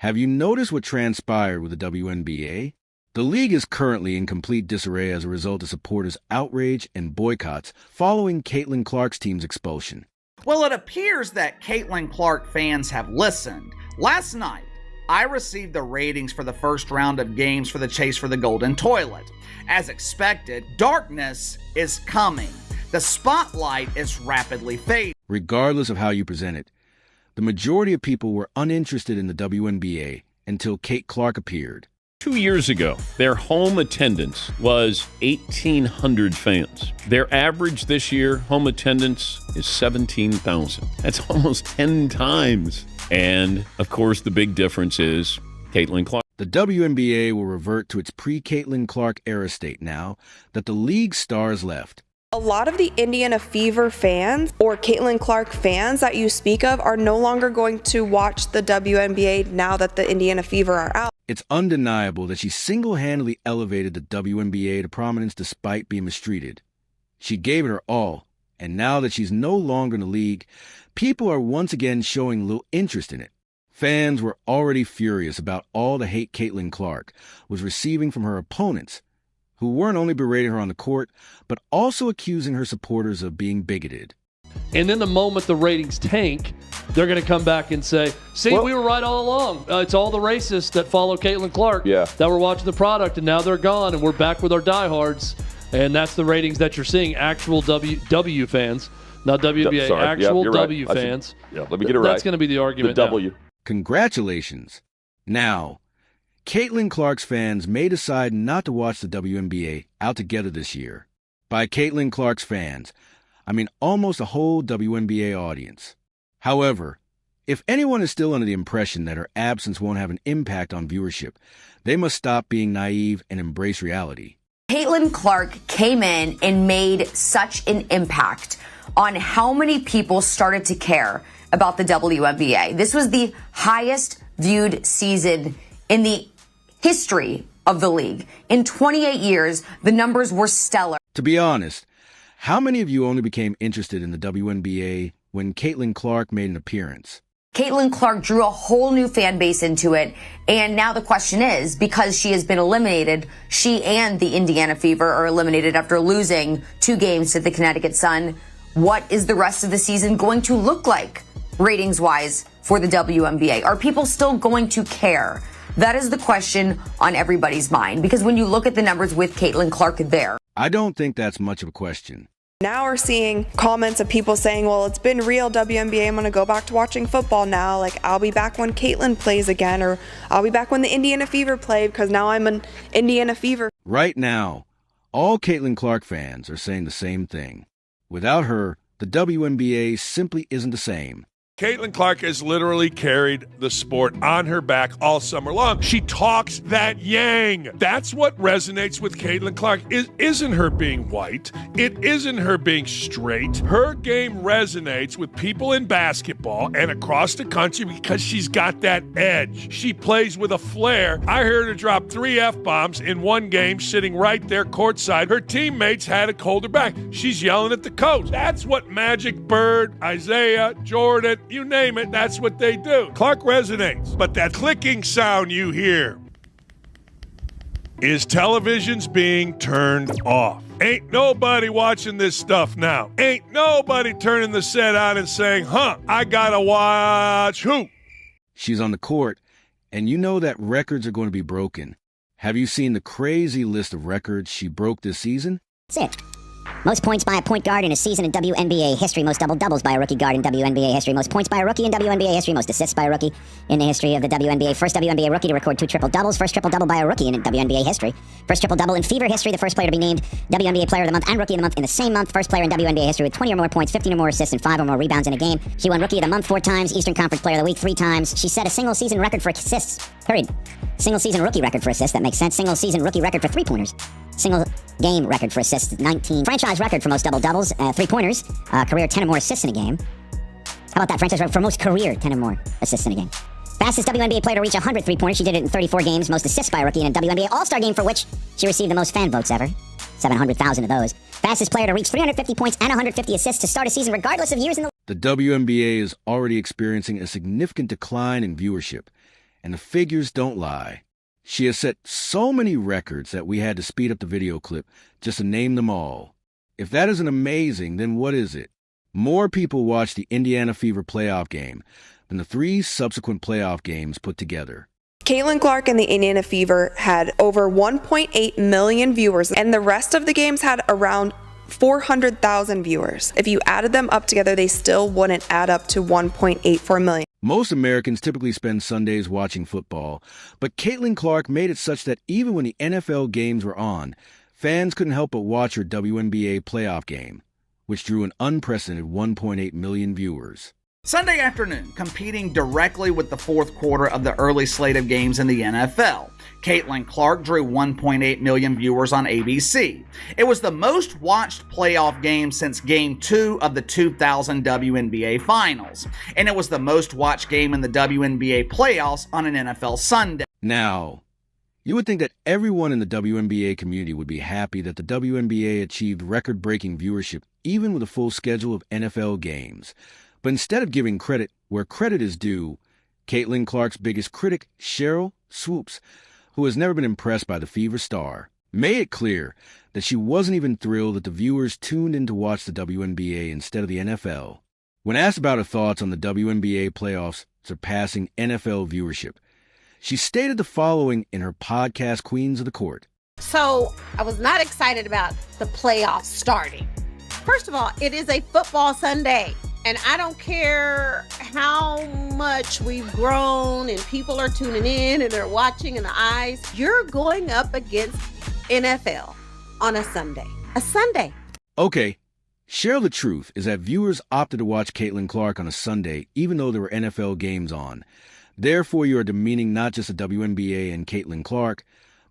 Have you noticed what transpired with the WNBA? The league is currently in complete disarray as a result of supporters' outrage and boycotts following Caitlyn Clark's team's expulsion. Well, it appears that Caitlyn Clark fans have listened. Last night, I received the ratings for the first round of games for the Chase for the Golden Toilet. As expected, darkness is coming. The spotlight is rapidly fading. Regardless of how you present it, the majority of people were uninterested in the WNBA until Kate Clark appeared. 2 years ago, their home attendance was 1,800 fans. Their average this year, home attendance, is 17,000. That's almost 10 times. And, of course, the big difference is Caitlyn Clark. The WNBA will revert to its pre-Caitlyn Clark era state now that the league stars left. A lot of the Indiana Fever fans or Caitlyn Clark fans that you speak of are no longer going to watch the WNBA now that the Indiana Fever are out. It's undeniable that she single-handedly elevated the WNBA to prominence despite being mistreated. She gave it her all, and now that she's no longer in the league, people are once again showing little interest in it. Fans were already furious about all the hate Caitlyn Clark was receiving from her opponents, who weren't only berating her on the court, but also accusing her supporters of being bigoted. And then the moment the ratings tank, they're going to come back and say, see, we were right all along. It's all the racists that follow Caitlyn Clark that were watching the product, and now they're gone, and we're back with our diehards. And that's the ratings that you're seeing, actual W fans, not WNBA, actual W fans. Let me get it right. That's going to be the argument The W. Congratulations. Now, Caitlyn Clark's fans may decide not to watch the WNBA altogether this year. By Caitlyn Clark's fans, I mean almost a whole WNBA audience. However, if anyone is still under the impression that her absence won't have an impact on viewership, they must stop being naive and embrace reality. Caitlyn Clark came in and made such an impact on how many people started to care about the WNBA. This was the highest viewed season in the history of the league. In 28 years, the numbers were stellar. To be honest, how many of you only became interested in the WNBA when Caitlyn Clark made an appearance? Caitlyn Clark drew a whole new fan base into it, and now the question is, because she has been eliminated, she and the Indiana Fever are eliminated after losing 2 games to the Connecticut Sun. What is the rest of the season going to look like, ratings-wise, for the WNBA? Are people still going to care? That is the question on everybody's mind, because when you look at the numbers with Caitlyn Clark there. I don't think that's much of a question. Now we're seeing comments of people saying, well, it's been real, WNBA, I'm going to go back to watching football now. Like, I'll be back when Caitlyn plays again, or I'll be back when the Indiana Fever play because now I'm an Indiana Fever. Right now, all Caitlyn Clark fans are saying the same thing. Without her, the WNBA simply isn't the same. Caitlyn Clark has literally carried the sport on her back all summer long. She talks that yang. That's what resonates with Caitlyn Clark. It isn't her being white. It isn't her being straight. Her game resonates with people in basketball and across the country because she's got that edge. She plays with a flair. I heard her drop 3 F-bombs in one game sitting right there courtside. Her teammates had to hold her back. She's yelling at the coach. That's what Magic, Bird, Isaiah, Jordan, you name it, that's what they do. Clark resonates. But that clicking sound you hear is televisions being turned off. Ain't nobody watching this stuff now. Ain't nobody turning the set on and saying, I gotta watch who? She's on the court, and you know that records are going to be broken. Have you seen the crazy list of records she broke this season? That's it. Most points by a point guard in a season in WNBA history. Most double-doubles by a rookie guard in WNBA history. Most points by a rookie in WNBA history. Most assists by a rookie in the history of the WNBA. First WNBA rookie to record 2 triple-doubles. First triple-double by a rookie in WNBA history. First triple-double in Fever history. The first player to be named WNBA Player of the Month and Rookie of the Month in the same month. First player in WNBA history with 20 or more points, 15 or more assists, and 5 or more rebounds in a game. She won Rookie of the Month 4 times. Eastern Conference Player of the Week 3 times. She set a single-season record for assists. Period. Single-season rookie record for assists. That makes sense. Single-season rookie record for 3-pointers. Single game record for assists, 19. Franchise record for most double-doubles, 3-pointers. Career 10 or more assists in a game. How about that? Franchise record for most career 10 or more assists in a game. Fastest WNBA player to reach 100 3-pointers. She did it in 34 games. Most assists by a rookie in a WNBA All-Star game, for which she received the most fan votes ever. 700,000 of those. Fastest player to reach 350 points and 150 assists to start a season, regardless of years in the... The WNBA is already experiencing a significant decline in viewership, and the figures don't lie. She has set so many records that we had to speed up the video clip just to name them all. If that isn't amazing, then what is it? More people watched the Indiana Fever playoff game than the 3 subsequent playoff games put together. Caitlyn Clark and the Indiana Fever had over 1.8 million viewers, and the rest of the games had around 400,000 viewers. If you added them up together, they still wouldn't add up to 1.84 million. Most Americans typically spend Sundays watching football, but Caitlyn Clark made it such that even when the NFL games were on, fans couldn't help but watch her WNBA playoff game, which drew an unprecedented 1.8 million viewers. Sunday afternoon, competing directly with the fourth quarter of the early slate of games in the NFL, Caitlyn Clark drew 1.8 million viewers on ABC. It was the most watched playoff game since Game 2 of the 2000 WNBA Finals, and it was the most watched game in the WNBA playoffs on an NFL Sunday. Now, you would think that everyone in the WNBA community would be happy that the WNBA achieved record-breaking viewership even with a full schedule of NFL games. But instead of giving credit where credit is due, Caitlyn Clark's biggest critic, Cheryl Swoops, who has never been impressed by the Fever star, made it clear that she wasn't even thrilled that the viewers tuned in to watch the WNBA instead of the NFL. When asked about her thoughts on the WNBA playoffs surpassing NFL viewership, she stated the following in her podcast, Queens of the Court. So I was not excited about the playoffs starting. First of all, it is a football Sunday. And I don't care how much we've grown and people are tuning in and they're watching in the eyes. You're going up against NFL on a Sunday. A Sunday. Okay, share the truth is that viewers opted to watch Caitlyn Clark on a Sunday even though there were NFL games on. Therefore, you are demeaning not just the WNBA and Caitlyn Clark,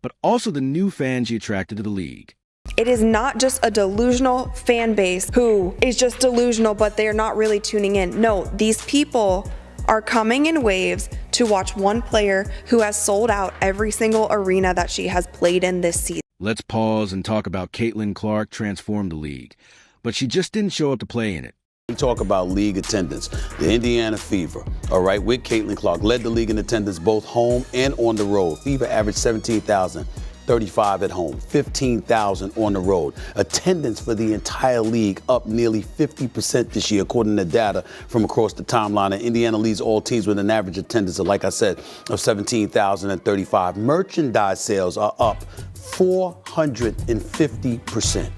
but also the new fans she attracted to the league. It is not just a delusional fan base who is just delusional, but they're not really tuning in. No, these people are coming in waves to watch one player who has sold out every single arena that she has played in this season. Let's pause and talk about Caitlyn Clark transformed the league, but she just didn't show up to play in it. We talk about league attendance. The Indiana Fever, all right, with Caitlyn Clark, led the league in attendance both home and on the road. Fever averaged 17,035 at home, 15,000 on the road. Attendance for the entire league up nearly 50% this year, according to data from across the timeline. And Indiana leads all teams with an average attendance of, like I said, of 17,035. Merchandise sales are up 450%.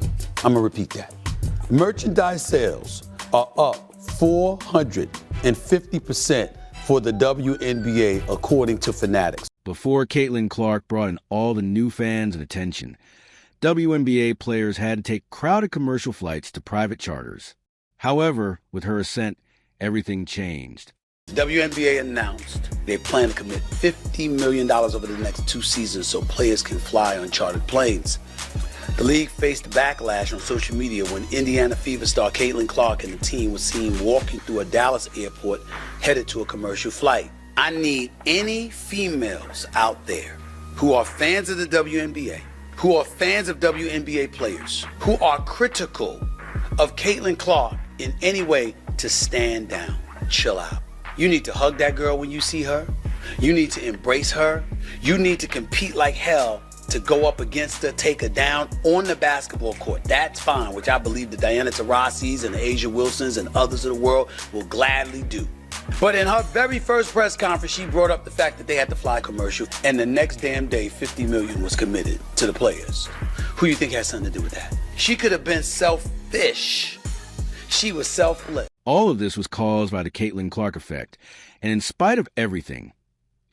I'm going to repeat that. Merchandise sales are up 450% for the WNBA, according to Fanatics. Before Caitlyn Clark brought in all the new fans and attention, WNBA players had to take crowded commercial flights to private charters. However, with her ascent, everything changed. The WNBA announced they plan to commit $50 million over the next 2 seasons so players can fly on chartered planes. The league faced backlash on social media when Indiana Fever star Caitlyn Clark and the team was seen walking through a Dallas airport headed to a commercial flight. I need any females out there who are fans of the WNBA, who are fans of WNBA players, who are critical of Caitlyn Clark in any way to stand down, chill out. You need to hug that girl when you see her. You need to embrace her. You need to compete like hell to go up against her, take her down on the basketball court. That's fine, which I believe the Diana Taurasi's and the Asia Wilsons and others of the world will gladly do. But in her very first press conference, she brought up the fact that they had to fly commercial, and the next damn day, $50 million was committed to the players. Who you think has something to do with that? She could have been selfish. She was selfless. All of this was caused by the Caitlyn Clark effect, and in spite of everything,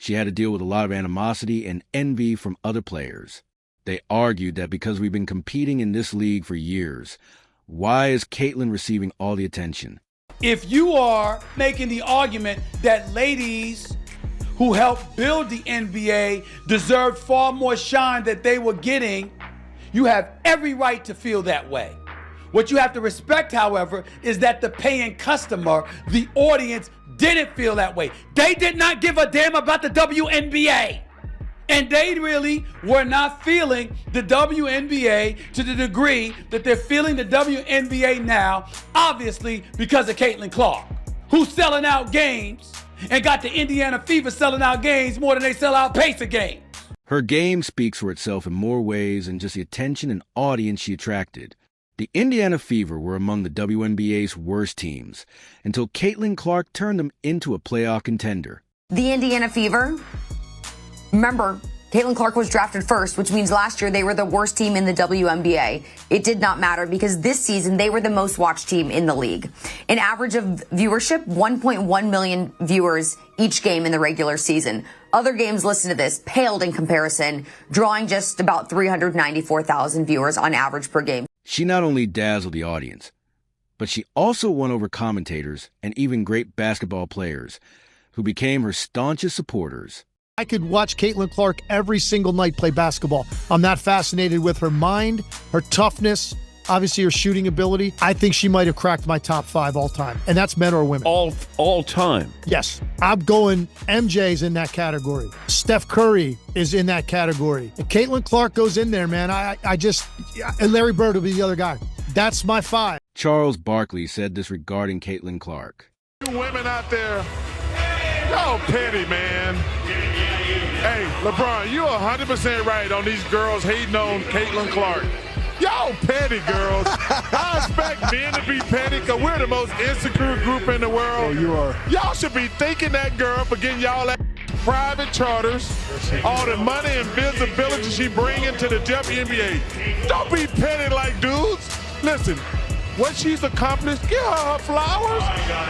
she had to deal with a lot of animosity and envy from other players. They argued that because we've been competing in this league for years, why is Caitlyn receiving all the attention? If you are making the argument that ladies who helped build the NBA deserved far more shine that they were getting, you have every right to feel that way. What you have to respect, however, is that the paying customer, the audience, didn't feel that way. They did not give a damn about the WNBA. And they really were not feeling the WNBA to the degree that they're feeling the WNBA now, obviously because of Caitlyn Clark, who's selling out games and got the Indiana Fever selling out games more than they sell out Pacer games. Her game speaks for itself in more ways than just the attention and audience she attracted. The Indiana Fever were among the WNBA's worst teams until Caitlyn Clark turned them into a playoff contender. The Indiana Fever, remember, Caitlyn Clark was drafted first, which means last year they were the worst team in the WNBA. It did not matter because this season they were the most watched team in the league. An average of viewership, 1.1 million viewers each game in the regular season. Other games, listen to this, paled in comparison, drawing just about 394,000 viewers on average per game. She not only dazzled the audience, but she also won over commentators and even great basketball players who became her staunchest supporters. I could watch Caitlyn Clark every single night play basketball. I'm that fascinated with her mind, her toughness, obviously her shooting ability. I think she might have cracked my top 5 all time, and that's men or women. All time? Yes. I'm going MJ's in that category. Steph Curry is in that category. And Caitlyn Clark goes in there, man. And Larry Bird will be the other guy. That's my 5. Charles Barkley said this regarding Caitlyn Clark. You women out there, y'all petty, man. Hey, LeBron, you're 100% right on these girls hating on Caitlyn Clark. Y'all petty, girls. I expect men to be petty because we're the most insecure group in the world. Oh, you are. Y'all should be thanking that girl for getting y'all that private charters, all the money and visibility she bringing to the WNBA. Don't be petty like dudes. Listen, what she's accomplished, give her her flowers.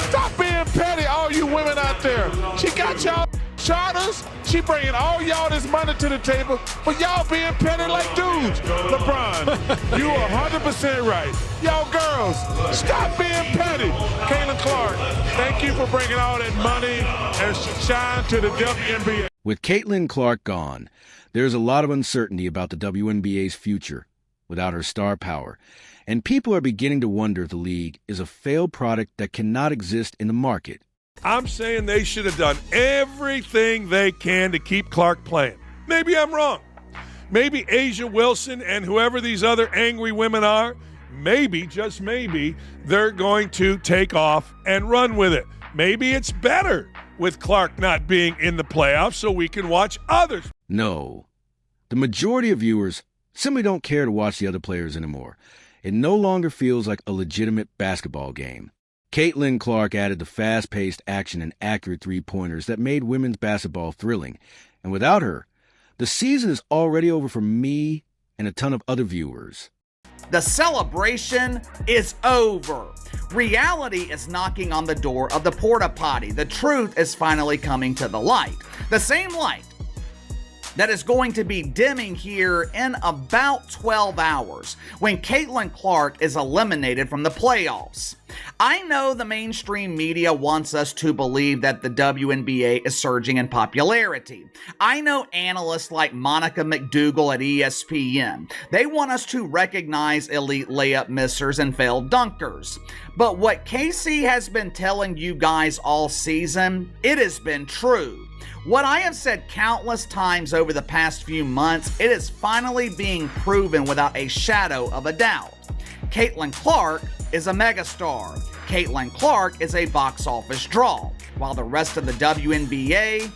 Stop being petty, all you women out there. She got y'all charters. She bringing all y'all this money to the table, but y'all being petty like dudes. LeBron, you are 100% right. Y'all girls, stop being petty. Caitlyn Clark, thank you for bringing all that money and shine to the WNBA. With Caitlyn Clark gone, there's a lot of uncertainty about the WNBA's future without her star power, and people are beginning to wonder if the league is a failed product that cannot exist in the market. I'm saying they should have done everything they can to keep Clark playing. Maybe I'm wrong. Maybe Asia Wilson and whoever these other angry women are, maybe, just maybe, they're going to take off and run with it. Maybe it's better with Clark not being in the playoffs so we can watch others. No. The majority of viewers simply don't care to watch the other players anymore. It no longer feels like a legitimate basketball game. Caitlyn Clark added the fast-paced action and accurate three-pointers that made women's basketball thrilling. And without her, the season is already over for me and a ton of other viewers. The celebration is over. Reality is knocking on the door of the porta potty. The truth is finally coming to the light. The same light that is going to be dimming here in about 12 hours when Caitlyn Clark is eliminated from the playoffs. I know the mainstream media wants us to believe that the WNBA is surging in popularity. I know analysts like Monica McDougal at ESPN. They want us to recognize elite layup missers and failed dunkers. But what Casey has been telling you guys all season, it has been true. What I have said countless times over the past few months, it is finally being proven without a shadow of a doubt. Caitlyn Clark is a megastar. Caitlyn Clark is a box office draw, while the rest of the WNBA,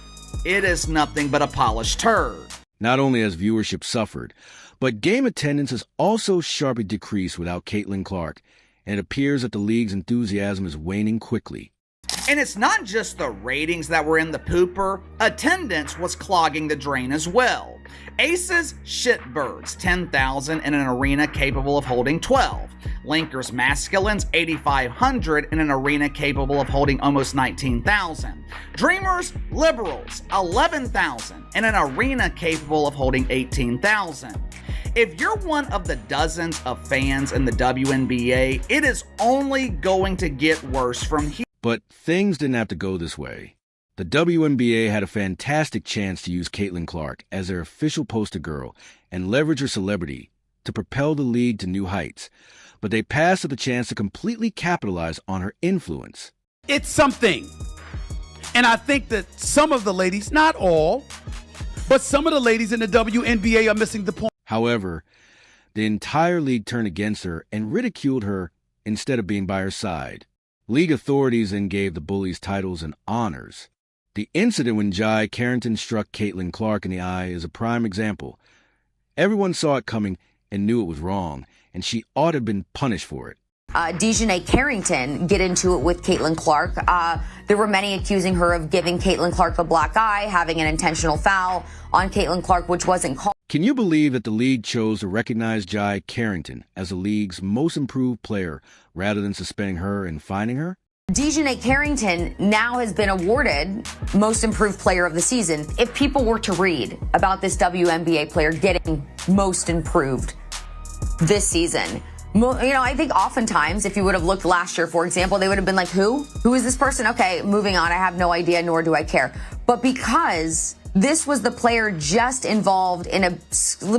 it is nothing but a polished turd. Not only has viewership suffered, but game attendance has also sharply decreased without Caitlyn Clark, and it appears that the league's enthusiasm is waning quickly. And it's not just the ratings that were in the pooper, attendance was clogging the drain as well. Aces shitbirds, 10,000 in an arena capable of holding 12. Linkers masculines, 8,500 in an arena capable of holding almost 19,000. Dreamers liberals, 11,000 in an arena capable of holding 18,000. If you're one of the dozens of fans in the WNBA, it is only going to get worse from here. But things didn't have to go this way. The WNBA had a fantastic chance to use Caitlyn Clark as their official poster girl and leverage her celebrity to propel the league to new heights, but they passed up the chance to completely capitalize on her influence. It's something. And I think that some of the ladies, not all, but some of the ladies in the WNBA are missing the point. However, the entire league turned against her and ridiculed her instead of being by her side. League authorities then gave the bullies titles and honors. The incident when Jai Carrington struck Caitlyn Clark in the eye is a prime example. Everyone saw it coming and knew it was wrong, and she ought to have been punished for it. Dejanay Carrington get into it with Caitlyn Clark. There were many accusing her of giving Caitlyn Clark a black eye, having an intentional foul on Caitlyn Clark, which wasn't called. Can you believe that the league chose to recognize Jai Carrington as the league's most improved player rather than suspending her and fining her? Dejanay Carrington now has been awarded Most Improved Player of the Season. If people were to read about this WNBA player getting Most Improved this season, I think oftentimes if you would have looked last year, for example, they would have been like, who? Who is this person? Okay, moving on. I have no idea, nor do I care. But because this was the player just involved in a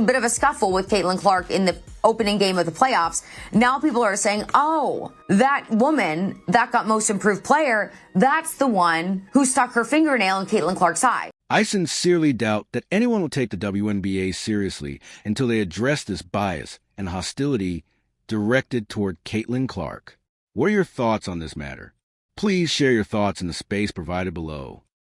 bit of a scuffle with Caitlyn Clark in the opening game of the playoffs, now people are saying, oh, that woman that got Most Improved Player, that's the one who stuck her fingernail in Caitlyn Clark's eye. I sincerely doubt that anyone will take the WNBA seriously until they address this bias and hostility directed toward Caitlyn Clark. What are your thoughts on this matter? Please share your thoughts in the space provided below.